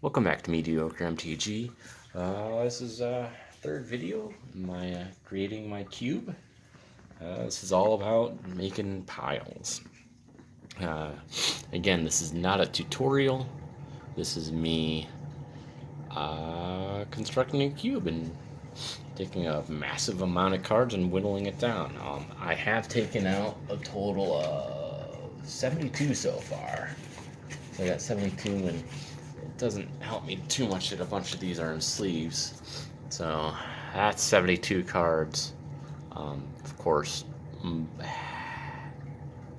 Welcome back to Mediocre MTG. This is third video, my creating my cube. This is all about making piles. Uh, Again, this is not a tutorial. This is me constructing a cube and taking a massive amount of cards and whittling it down. I have taken out a total of 72 so far. So I got 72, and it doesn't help me too much that a bunch of these are in sleeves. So that's 72 cards. Of course,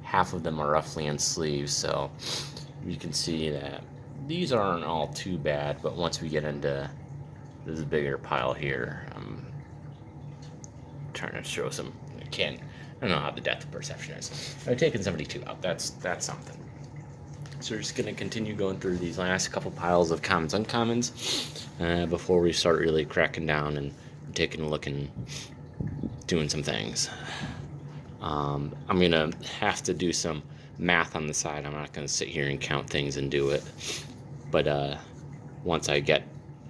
half of them are roughly in sleeves, so you can see that these aren't all too bad. But once we get into this bigger pile here, I'm trying to show some. I don't know how the depth of perception is. I've taken 72 out. That's something. So we're just going to continue going through these last couple piles of commons, uncommons, before we start really cracking down and taking a look and doing some things. I'm going to have to do some math on the side. I'm not going to sit here and count things and do it. But once I get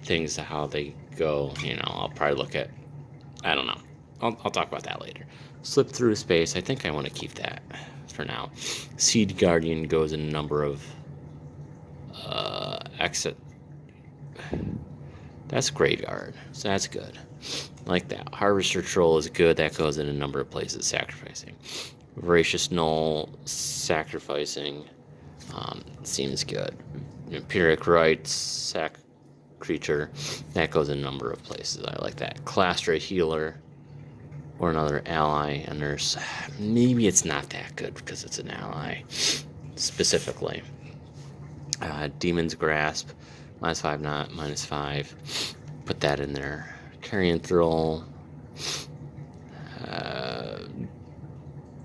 things to how they go, I'll probably look at, I don't know. I'll talk about that later. Slip through space. I think I want to keep that for now. Seed Guardian goes in a number of exit. That's Graveyard, so that's good. Like that. Harvester Troll is good. That goes in a number of places. Sacrificing. Voracious Knoll, sacrificing. Seems good. Empiric Rites, sac creature. That goes in a number of places. I like that. Clastra Healer. Or another ally, and there's maybe it's not that good because it's an ally specifically. Demon's Grasp, -5, not -5. Put that in there. Carrion Thrill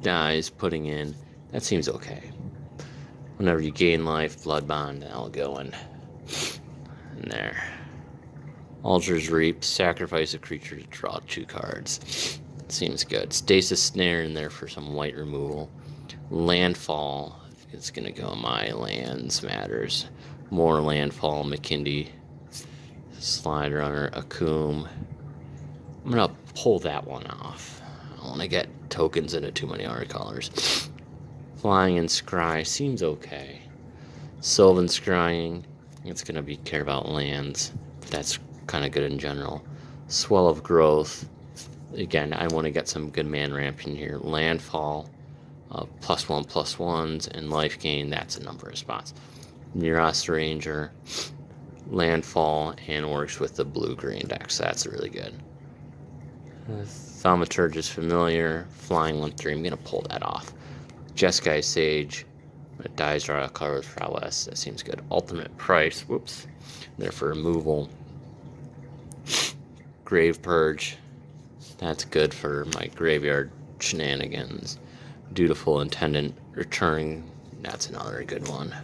dies. Putting in that seems okay. Whenever you gain life, Blood Bond, I'll go in there. Altar's Reap, sacrifice a creature to draw 2 cards. Seems good. Stasis Snare in there for some white removal. Landfall. It's going to go my lands matters. More Landfall. McKindy. Slide Runner. Akum. I'm going to pull that one off. I want to get tokens into too many art colors. Flying and Scry seems okay. Sylvan Scrying. It's going to be care about lands. That's kind of good in general. Swell of Growth. Again, I want to get some good man ramp in here. Landfall, +1/+1s, and life gain. That's a number of spots. Miras Ranger, landfall, and works with the blue-green deck, so that's really good. Thaumaturgist Familiar, flying 1/3. I'm going to pull that off. Jeskai Sage, dies draw a card with prowess. That seems good. Ultimate Price, whoops, there for removal. Grave Purge. That's good for my graveyard shenanigans. Dutiful Intendant returning. That's another good one.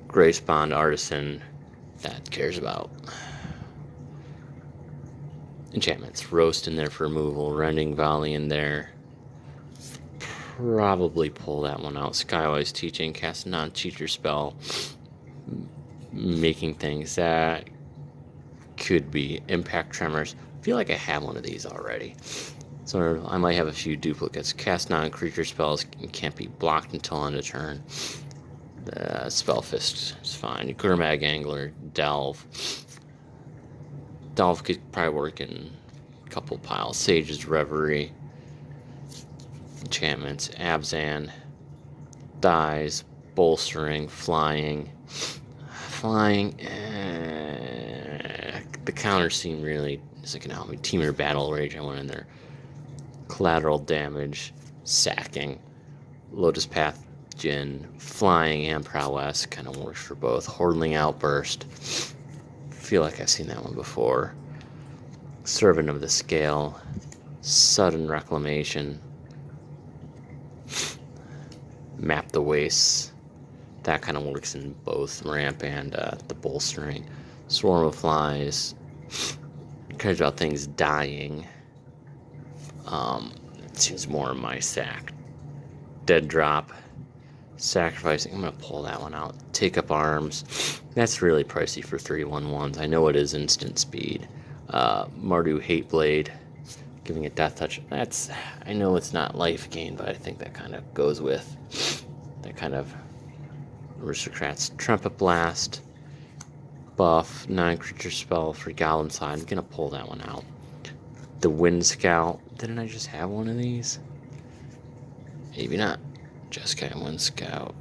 Grace Bond Artisan. That cares about. Enchantments. Roast in there for removal. Rending Volley in there. Probably pull that one out. Skywise Teaching. Cast a non-teacher spell. Making things. That could be Impact Tremors. I feel like I have one of these already. So I might have a few duplicates. Cast non-creature spells can't be blocked until end of turn. The Spellfist is fine. Gurmag Angler, Delve. Delve could probably work in a couple piles. Sage's Reverie. Enchantments. Abzan. Dies. Bolstering. Flying. The counter scene really isn't going to help me. Teamer Battle Rage, I went in there. Collateral Damage, Sacking, Lotus Path, Jin, Flying, and Prowess. Kind of works for both. Hordling Outburst. Feel like I've seen that one before. Servant of the Scale, Sudden Reclamation, Map the Wastes. That kind of works in both ramp and the bolstering. Swarm of Flies. Cares about things dying. It seems more in my sack. Dead Drop. Sacrificing. I'm going to pull that one out. Take Up Arms. That's really pricey for 3/11s. I know it is instant speed. Mardu Hateblade. Giving it Death Touch. That's. I know it's not life gain, but I think that kind of goes with that kind of aristocrats. Trumpet Blast. Buff. Non-creature spell for Goblin Side. I'm going to pull that one out. The Wind Scout. Didn't I just have one of these? Maybe not. Just got Wind Scout.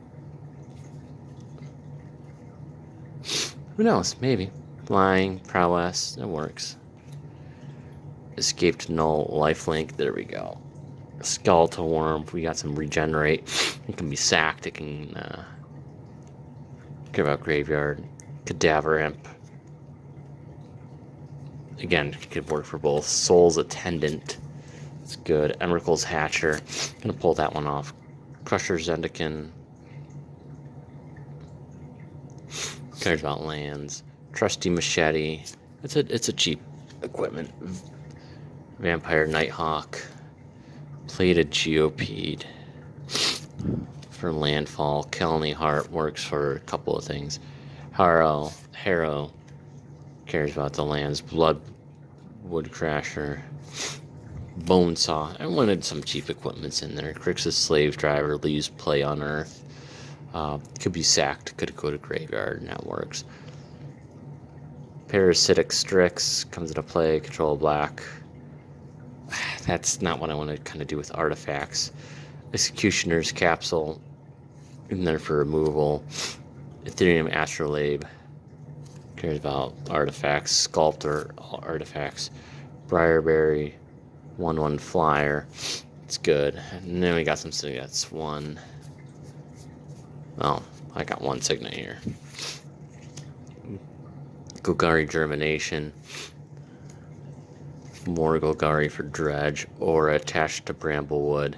Who knows? Maybe. Flying, Prowess, that works. Escaped Null, Lifelink, there we go. Skeletal Worm, we got some Regenerate. It can be sacked, it can give out Graveyard. Cadaver Imp. Again, it could work for both. Soul's Attendant. It's good. Emerald's Hatcher. Gonna pull that one off. Crusher Zendikon. Cares about lands. Trusty Machete. It's a cheap equipment. Vampire Nighthawk. Plated Geopede. For landfall. Kelny Heart works for a couple of things. Harrow cares about the lands. Blood Woodcrasher. Bonesaw. I wanted some cheap equipments in there. Crixus Slave Driver leaves play on Earth. Could be sacked. Could go to graveyard, and that works. Parasitic Strix comes into play. Control black. That's not what I want to kind of do with artifacts. Executioner's Capsule in there for removal. Ethereum Astrolabe cares about artifacts. Sculptor artifacts. Briarberry 1/1 flyer. It's good. And then we got some signets. One. Oh, I got one signet here. Golgari Germination. More Golgari for Dredge. Or attached to Bramblewood.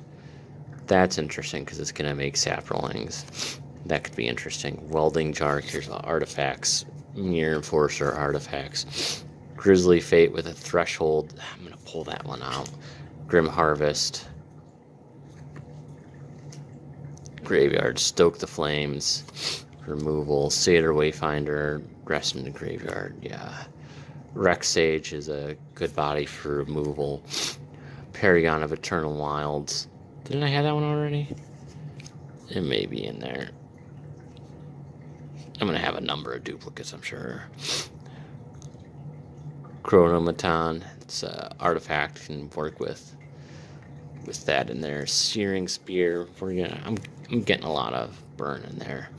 That's interesting because it's going to make saplings. That could be interesting. Welding Jar. Here's artifacts. Mirror Enforcer artifacts. Grizzly Fate with a Threshold. I'm going to pull that one out. Grim Harvest. Graveyard. Stoke the Flames. Removal. Satyr Wayfinder. Rest in the graveyard. Yeah. Rex Sage is a good body for removal. Paragon of Eternal Wilds. Didn't I have that one already? It may be in there. I'm going to have a number of duplicates, I'm sure. Chronomaton. It's an artifact. Can work with that in there. Searing Spear. I'm getting a lot of burn in there.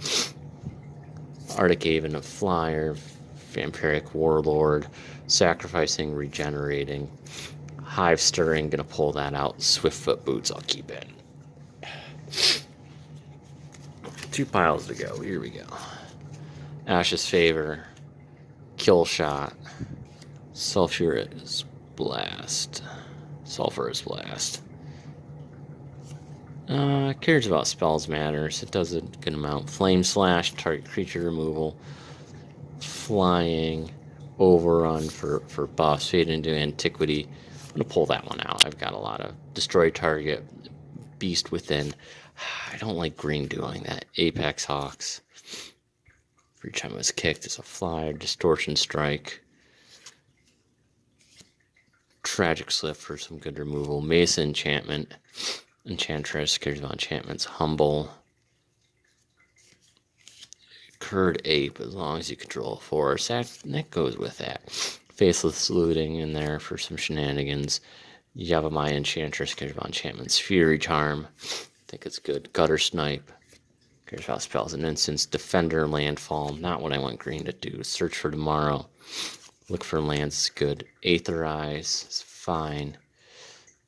Arctic Haven of Flyer. Vampiric Warlord. Sacrificing, Regenerating. Hive Stirring. Gonna pull that out. Swiftfoot Boots. I'll keep in. 2 piles to go. Here we go. Ash's Favor. Kill Shot. Sulphurous Blast. Cares about spells matters. It does a good amount. Flame Slash, target creature removal. Flying, Overrun for buffs. Fade into Antiquity. I'm going to pull that one out. I've got a lot of Destroy Target, Beast Within. I don't like green doing that. Apex Hawks. Every time it was kicked, it's a flyer. Distortion Strike. Tragic Slip for some good removal. Mesa Enchantment. Enchantress cares about enchantments. Humble. Curd Ape, as long as you control a forest. That goes with that. Faceless Looting in there for some shenanigans. Yavimaya Enchantress cares about enchantments. Fury Charm. I think it's good. Gutter Snipe. Cares about spells and instants. Defender Landfall. Not what I want green to do. Search for Tomorrow. Look for lands is good. Aetherize is fine.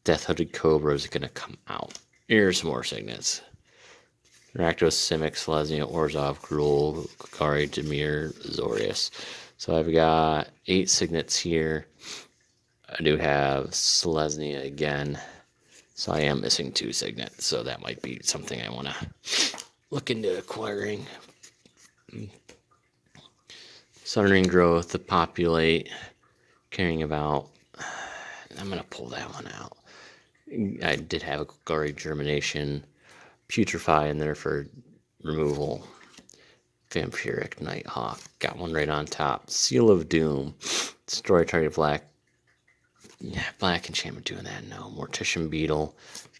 Death Hooded Cobra is going to come out. Here's some more signets. Rakdos, Simic, Selesnya, Orzhov, Gruul, Golgari, Dimir, Zorius. So I've got 8 signets here. I do have Selesnya again. So I am missing 2 signets. So that might be something I want to look into acquiring. Southern Growth, the Populate, caring about. I'm going to pull that one out. I did have a Golgari Germination, Putrefy in there for removal. Vampiric Nighthawk. Got one right on top. Seal of Doom. Destroy target black. Yeah, black enchantment doing that. No. Mortician Beetle.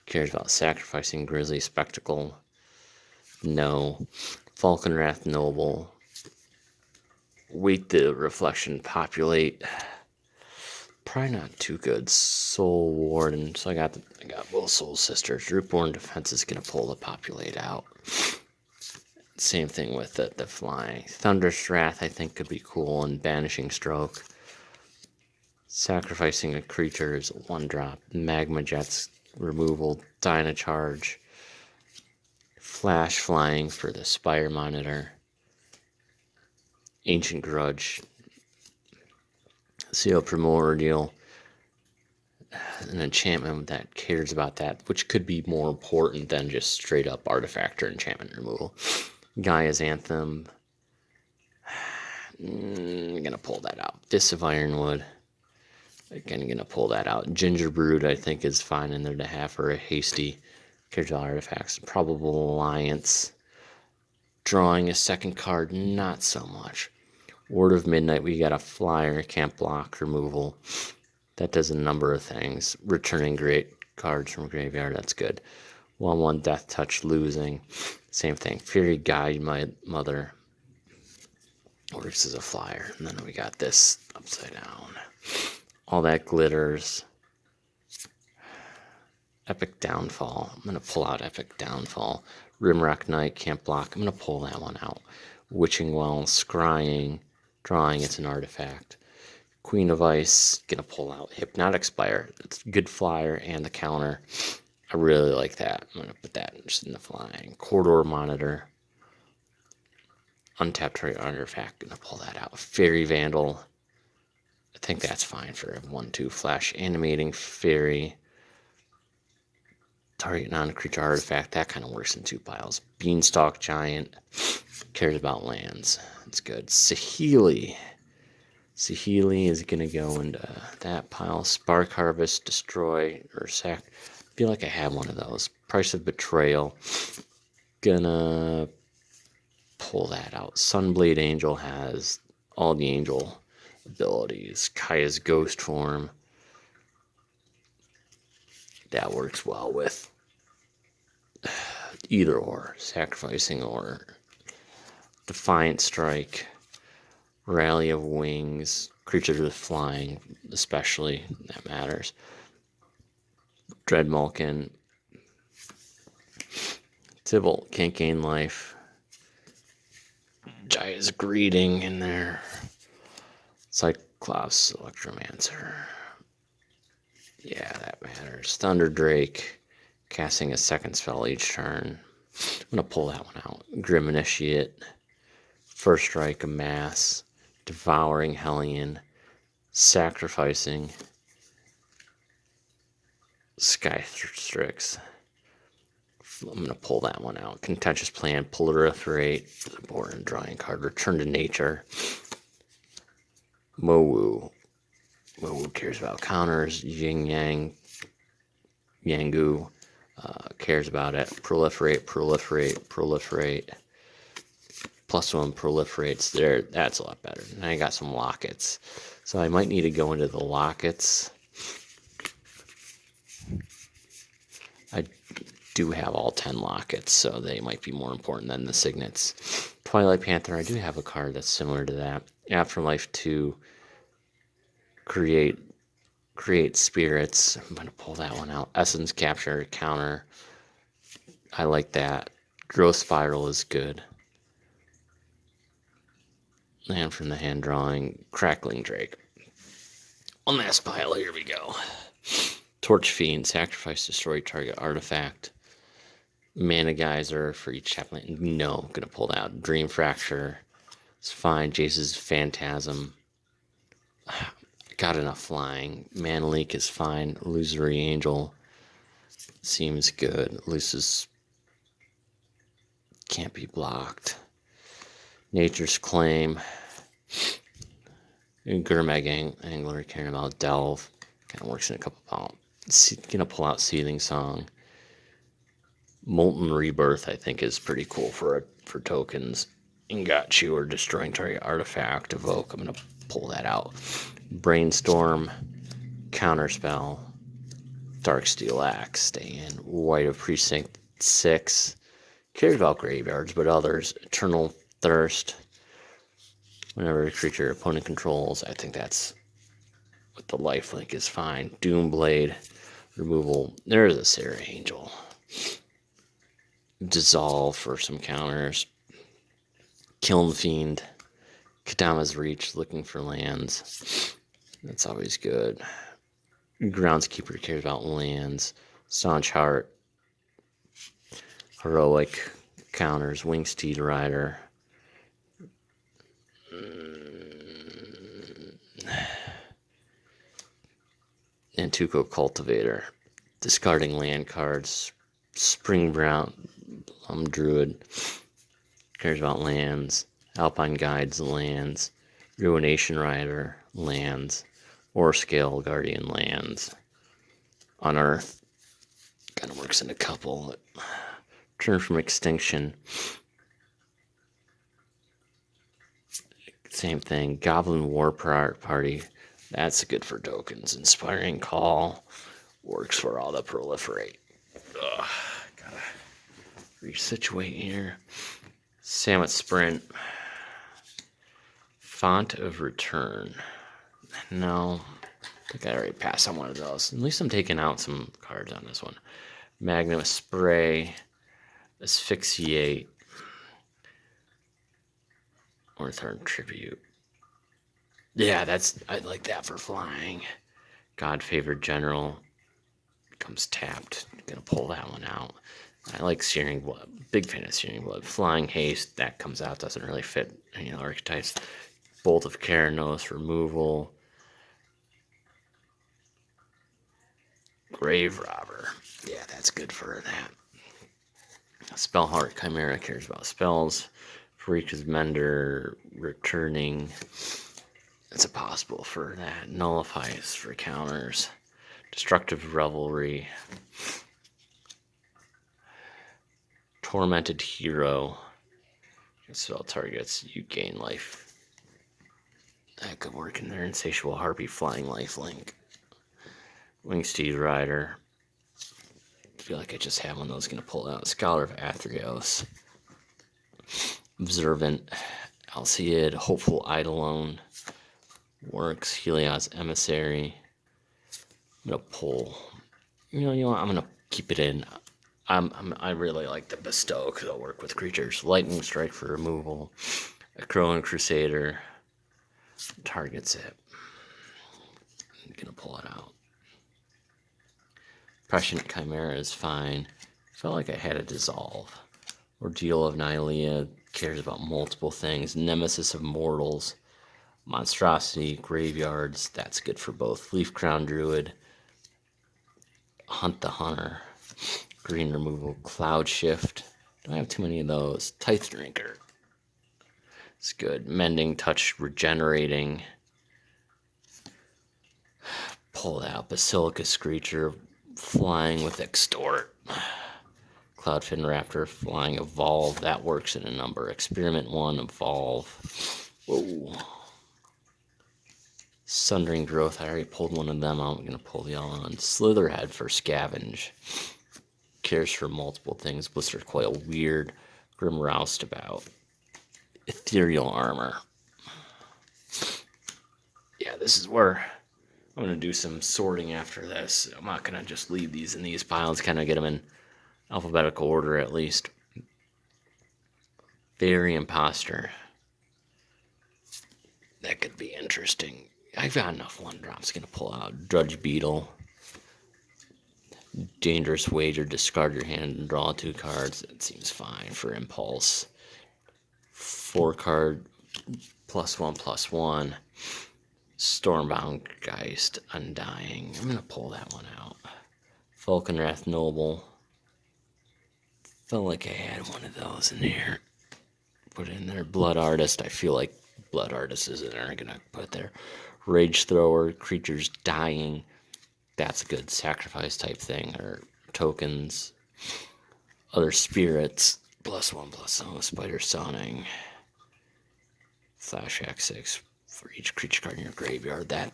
Cares about sacrificing Grizzly Spectacle. No. Falconwrath Noble. Wait the reflection. Populate. Probably not too good. Soul Warden. So I got both Soul Sisters. Rootborn Defense is gonna pull the populate out. Same thing with the flying. Thunderous Wrath I think could be cool, and Banishing Stroke. Sacrificing a creature is a 1-drop. Magma Jets removal. Dynacharge. Flash Flying for the Spire Monitor. Ancient Grudge. Seal Primordial. An enchantment that cares about that, which could be more important than just straight up artifact or enchantment removal. Gaia's Anthem. I'm gonna pull that out. Fist of Ironwood. Again, gonna pull that out. Gingerbrood, I think, is fine in there to have for a hasty. Cares about artifacts. Probable Alliance. Drawing a second card, not so much. Word of Midnight, we got a flyer, can't block, removal. That does a number of things. Returning great cards from graveyard, that's good. 1/1 Death Touch, losing. Same thing. Fury Guide, my mother. Works as a flyer. And then we got this upside down. All that glitters. Epic Downfall. I'm going to pull out Epic Downfall. Rimrock Knight, can't block. I'm going to pull that one out. Witching Well, Scrying. Drawing, it's an artifact. Queen of Ice, gonna pull out Hypnotic Spire. It's a good flyer and the counter. I really like that. I'm gonna put that just in the flying. Corridor Monitor. Untapped target artifact, gonna pull that out. Fairy Vandal. I think that's fine for a 1/2 flash. Animating Fairy. Target non-creature artifact, that kind of works in 2 piles. Beanstalk Giant. Cares about lands. That's good. Saheeli. Saheeli is going to go into that pile. Spark Harvest, destroy, or sack. I feel like I have one of those. Price of Betrayal. Gonna pull that out. Sunblade Angel has all the angel abilities. Kaya's Ghost Form. That works well with either or. Sacrificing or Defiant Strike. Rally of Wings, creatures with flying, especially, that matters. Dreadmalkin. Tybalt, can't gain life. Jaya's Greeting in there. Cyclops, Electromancer. Yeah, that matters. Thunder Drake, casting a second spell each turn. I'm going to pull that one out. Grim Initiate. First Strike, Amass. Devouring Hellion, Sacrificing, Sky Strix. I'm going to pull that one out. Contentious Plan, Proliferate, board and drawing card. Return to Nature. Mowu. Mowu cares about counters. Yin Yang. Yangu cares about it. Proliferate, Proliferate, Proliferate. +1 proliferates there. That's a lot better. And I got some lockets. So I might need to go into the lockets. I do have all 10 lockets, so they might be more important than the signets. Twilight Panther, I do have a card that's similar to that. Afterlife 2, create spirits. I'm going to pull that one out. Essence Capture, counter. I like that. Growth Spiral is good. And from the hand drawing, Crackling Drake. One last pile, here we go. Torch Fiend, sacrifice, destroy target artifact. Mana Geyser for each chaplain. No, I'm going to pull that out. Dream Fracture. It's fine. Jace's Phantasm. Got enough flying. Mana Leak is fine. Illusory Angel seems good. Lucis can't be blocked. Nature's Claim. Gurmag Angler, caring about Delve. Kind of works in a couple pounds. Gonna pull out Seething Song. Molten Rebirth, I think, is pretty cool for tokens. Ingachu or destroying target artifact evoke. I'm gonna pull that out. Brainstorm, Counterspell, Darksteel Axe, stay in. White of Precinct 6. Cares about graveyards, but others. Eternal Thirst. Whenever a creature opponent controls, I think that's with the lifelink is fine. Doomblade, removal. There's a Sarah Angel. Dissolve for some counters. Kiln Fiend. Kadama's Reach, looking for lands. That's always good. Groundskeeper cares about lands. Staunch Heart. Heroic counters. Wingsteed Rider. Antuco Cultivator. Discarding land cards. Spring Brown Druid. Cares about lands. Alpine Guides, lands. Ruination Rider, lands. Or Scale Guardian, lands. Unearth. Kind of works in a couple. Turn from Extinction. Same thing. Goblin War Party. That's good for tokens. Inspiring Call. Works for all the proliferate. Gotta resituate here. Samet Sprint. Font of Return. No. I think I already passed on one of those. At least I'm taking out some cards on this one. Magnum Spray. Asphyxiate. Orthorn Tribute. Yeah, I like that for flying. God Favored General. Becomes tapped. Gonna pull that one out. I like Searing Blood. Big fan of Searing Blood. Flying Haste, that comes out. Doesn't really fit any archetypes. Bolt of Keranos, removal. Grave Robber. Yeah, that's good for that. Spellheart Chimera cares about spells. Freaka's Mender, returning. It's a possible for that. Nullifies for counters. Destructive Revelry. Tormented Hero. Spell targets, you gain life. That could work in there. Insatiable Harpy, Flying Lifelink. Wingsteed Rider. I feel like I just have one of those going to pull out. Scholar of Athreos. Observant. Alciad. Hopeful Eidolon. Works. Helios Emissary. I'm going to pull. You know what? I'm going to keep it in. I really like the Bestow because it'll work with creatures. Lightning Strike for removal. A Crowan Crusader. Targets it. I'm going to pull it out. Prescient Chimera is fine. Felt like I had a Dissolve. Ordeal of Nylea cares about multiple things. Nemesis of Mortals. Monstrosity, Graveyards. That's good for both. Leaf Crown Druid. Hunt the Hunter. Green removal. Cloud Shift. Don't have too many of those. Tithe Drinker. It's good. Mending Touch, regenerating. Pull out Basilica Screecher, flying with Extort. Cloudfin Raptor, flying Evolve. That works in a number. Experiment 1, Evolve. Whoa. Sundering Growth, I already pulled one of them out. I'm going to pull the other one. Slitherhead for Scavenge. Cares for multiple things. Blistered Coil, weird. Grim Roustabout. Ethereal Armor. Yeah, this is where I'm going to do some sorting after this. I'm not going to just leave these in these piles, kind of get them in alphabetical order at least. Fairy Imposter. That could be interesting. I've got enough one drops going to pull out. Drudge Beetle. Dangerous Wager, discard your hand and draw 2 cards. That seems fine for Impulse. 4 card +1/+1. Stormbound Geist, Undying. I'm going to pull that one out. Falconwrath Noble. Felt like I had one of those in here. Put in there. Blood Artist. I feel like Blood Artist is in there. I'm going to put there. Rage Thrower. Creatures dying. That's a good sacrifice type thing. Or tokens. other spirits. +1/+0, spider sawing. Flash X6 for each creature card in your graveyard. I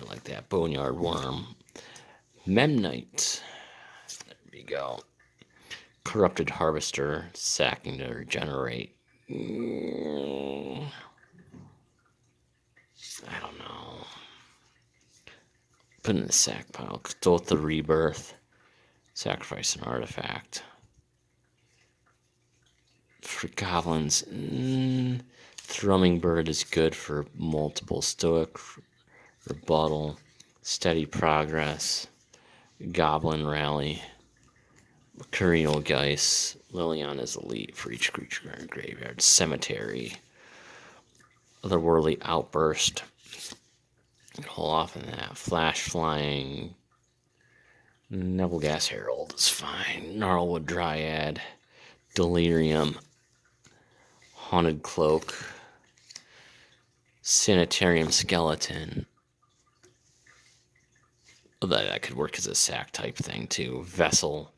like that. Boneyard Worm. Memnite. There we go. Corrupted Harvester, sacking to regenerate. I don't know. Put in the sack pile. Cthulhu Rebirth. Sacrifice an artifact. For goblins, Thrumming Bird is good for multiple. Stoic Rebuttal. Steady Progress. Goblin Rally. Carino Geist. Liliana is elite for each creature in graveyard. Cemetery. Otherworldly Outburst. Hold off on that. Flash Flying. Nebelgas Herald is fine. Gnarlwood Dryad. Delirium. Haunted Cloak. Sanitarium Skeleton. That could work as a sack type thing too. Vessel.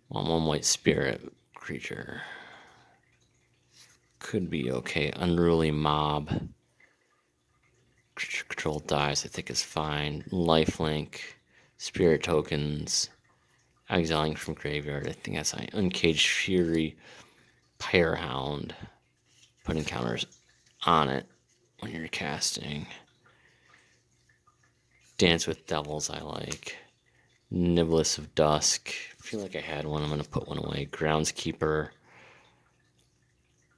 One white spirit creature. Could be okay. Unruly Mob. Creature control dies, I think is fine. Lifelink. Spirit tokens. Exiling from graveyard, I think that's fine. Uncaged Fury. Pyrehound. Putting counters on it when you're casting. Dance with Devils, I like. Niblis of Dusk. I feel like I had one. I'm going to put one away. Groundskeeper.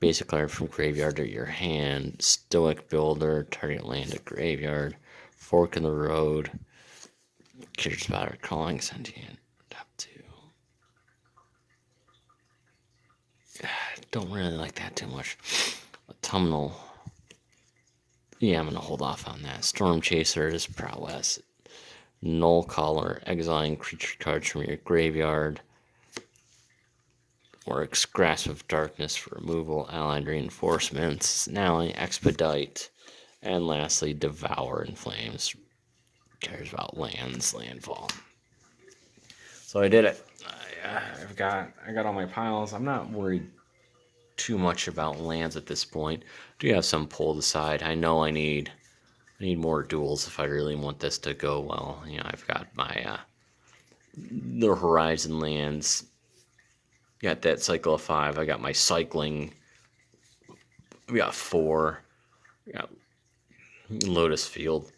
Basic card from graveyard to your hand. Stoic Builder. Target land to graveyard. Fork in the Road. Killer Spotter. Crawling Sentient. Top 2. Don't really like that too much. Autumnal. Yeah, I'm going to hold off on that. Storm Chaser is Prowess. Null Caller, exiling creature cards from your graveyard. Works Grasp of Darkness for removal. Allied Reinforcements. Now Expedite. And lastly, Devour in Flames. Cares about lands, landfall. So I did it. I got all my piles. I'm not worried too much about lands at this point. Do have some pulled aside. I know I need more duels if I really want this to go well. You know, I've got my the Horizon lands. Got that cycle of 5. I got my cycling. We got 4. We got Lotus Field,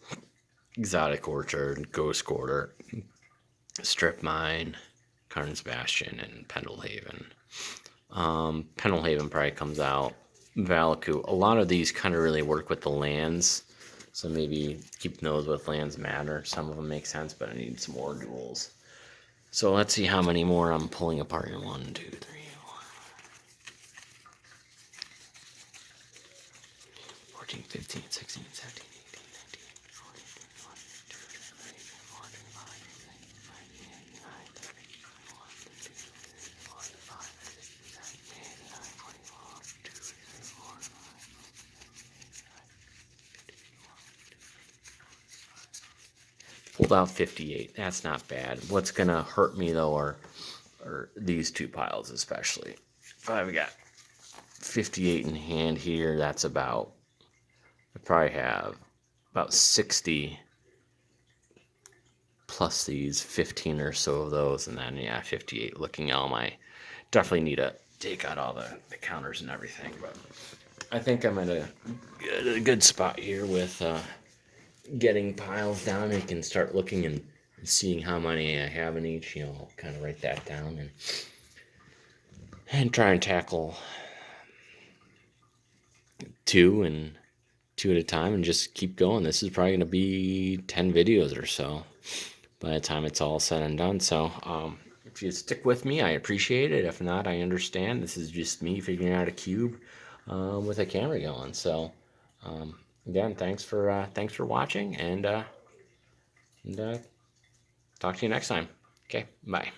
Exotic Orchard, Ghost Quarter, Strip Mine, Karn's Bastion, and Pendlehaven. Pendlehaven probably comes out. Valaku. A lot of these kind of really work with the lands. So maybe keeping those with lands matter. Some of them make sense, but I need some more duels. So let's see how many more I'm pulling apart here. 1, 2, 3, 4, 14, 15, 16, 17, 18, 19, 20, 21, 22, 23, 24, 25, 26, 27, 28, 29, 30, 31, 32, 34, 35, 36, 37, 38, 39, 40, 2, 3, 4, 5, pulled out 58. That's not bad. What's gonna hurt me though are these two piles especially. If I've got 58 in hand here, that's about, I probably have about 60 plus these 15 or so of those, and then yeah, 58 looking at all my, definitely need to take out all the counters and everything, but I think I'm at a good spot here with getting piles down. You can start looking and seeing how many I have in each, you know, kind of write that down and try and tackle 2 at a time and just keep going. This is probably going to be 10 videos or so by the time it's all said and done. So if you stick with me, I appreciate it. If not, I understand. This is just me figuring out a cube with a camera going. So again, thanks for watching, and talk to you next time. Okay, bye.